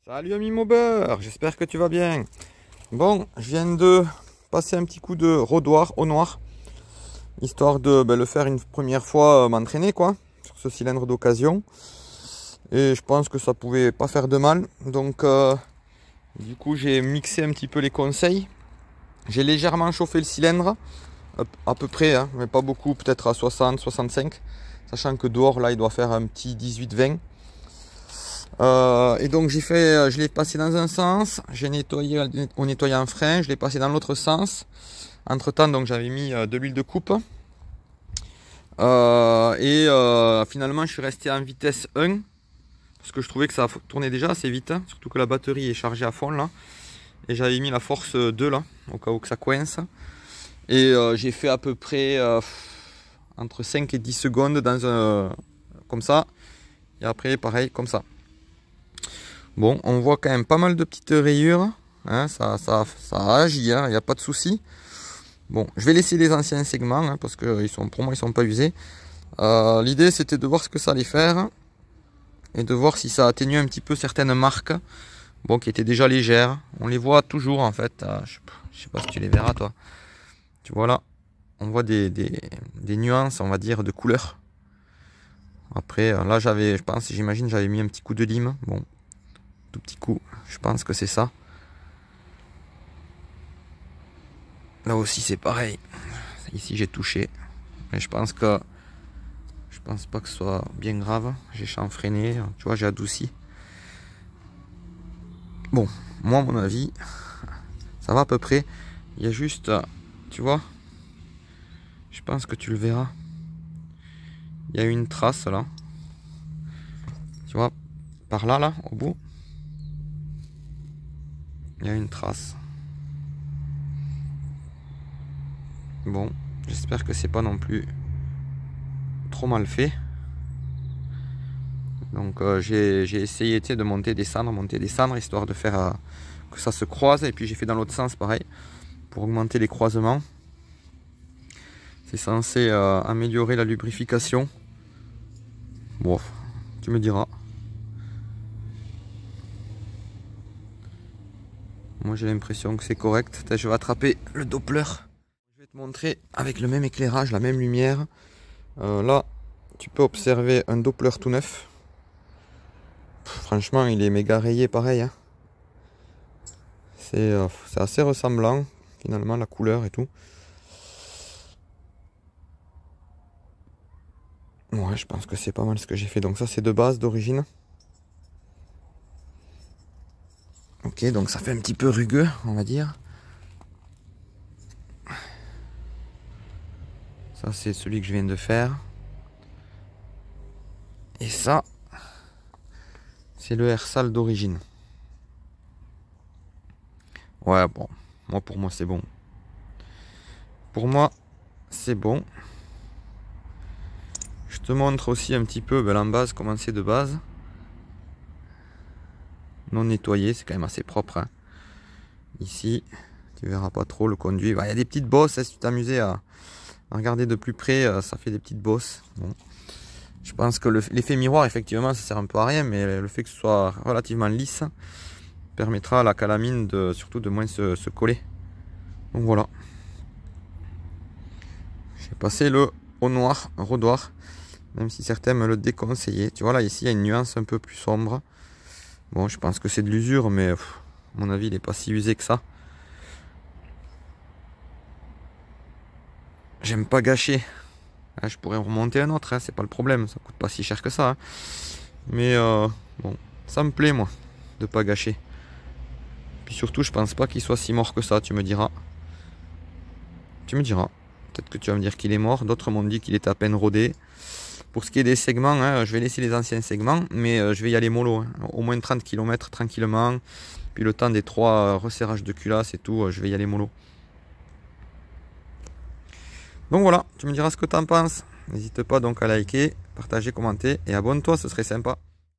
Salut ami Maubeur, j'espère que tu vas bien. Bon, je viens de passer un petit coup de rodoir au noir, histoire de le faire une première fois, m'entraîner quoi, sur ce cylindre d'occasion. Et je pense que ça pouvait pas faire de mal. Donc du coup j'ai mixé un petit peu les conseils. J'ai légèrement chauffé le cylindre, à peu près, hein, mais pas beaucoup, peut-être à 60, 65. Sachant que dehors là il doit faire un petit 18-20. Et donc je l'ai passé dans un sens, j'ai nettoyé au nettoyant frein, je l'ai passé dans l'autre sens. Entre temps donc j'avais mis de l'huile de coupe. Finalement je suis resté en vitesse 1. Parce que je trouvais que ça tournait déjà assez vite. Hein, surtout que la batterie est chargée à fond là. Et j'avais mis la force 2 là, au cas où que ça coince. Et j'ai fait à peu près entre 5 et 10 secondes comme ça. Et après pareil comme ça. Bon, on voit quand même pas mal de petites rayures. Hein, ça agit, il n'y a pas de souci. Bon, je vais laisser les anciens segments hein, parce que pour moi ils sont pas usés. L'idée c'était de voir ce que ça allait faire et de voir si ça atténuait un petit peu certaines marques, bon, qui étaient déjà légères. On les voit toujours en fait. Je sais pas si tu les verras toi. Tu vois là, on voit des nuances, on va dire, de couleurs. Après, là j'imagine j'avais mis un petit coup de lime. Bon. Tout petit coup, je pense que c'est ça. Là aussi c'est pareil. Ici j'ai touché, mais je pense pas que ce soit bien grave. J'ai chanfreiné, tu vois, j'ai adouci. Bon, moi à mon avis, ça va à peu près. Il y a juste, tu vois, je pense que tu le verras. Il y a une trace là. Tu vois, par là, au bout. Il y a une trace. Bon, j'espère que c'est pas non plus trop mal fait. Donc j'ai essayé de monter, descendre, histoire de faire que ça se croise. Et puis j'ai fait dans l'autre sens pareil, pour augmenter les croisements. C'est censé améliorer la lubrification. Bon, tu me diras. Moi j'ai l'impression que c'est correct. Je vais attraper le Doppler. Je vais te montrer avec le même éclairage, la même lumière. Là, tu peux observer un Doppler tout neuf. Franchement, il est méga rayé pareil. Hein. C'est assez ressemblant, finalement, la couleur et tout. Ouais, je pense que c'est pas mal ce que j'ai fait. Donc ça, c'est de base, d'origine. Ok, donc ça fait un petit peu rugueux, on va dire. Ça, c'est celui que je viens de faire. Et ça, c'est le Hersal d'origine. Ouais, bon, pour moi, c'est bon. Pour moi, c'est bon. Je te montre aussi un petit peu l'embase, comment c'est de base. Non nettoyé, c'est quand même assez propre. Hein. Ici, tu verras pas trop le conduit. Il y a des petites bosses, hein, si tu t'amusais à regarder de plus près, ça fait des petites bosses. Bon. Je pense que l'effet miroir, effectivement, ça sert un peu à rien, mais le fait que ce soit relativement lisse permettra à la calamine surtout de moins se coller. Donc voilà. J'ai passé le au noir, rodoir, même si certains me le déconseillaient. Tu vois là, ici, il y a une nuance un peu plus sombre. Bon, je pense que c'est de l'usure, mais à mon avis, il n'est pas si usé que ça. J'aime pas gâcher. Je pourrais en remonter un autre, hein, c'est pas le problème. Ça coûte pas si cher que ça. Hein. Mais bon, ça me plaît, moi, de pas gâcher. Puis surtout, je pense pas qu'il soit si mort que ça, tu me diras. Tu me diras. Peut-être que tu vas me dire qu'il est mort. D'autres m'ont dit qu'il est à peine rodé. Pour ce qui est des segments, hein, je vais laisser les anciens segments, mais je vais y aller mollo. Hein. Au moins 30 km tranquillement. Puis le temps des 3 resserrages de culasse et tout, je vais y aller mollo. Donc voilà, tu me diras ce que tu en penses. N'hésite pas donc à liker, partager, commenter et abonne-toi, ce serait sympa.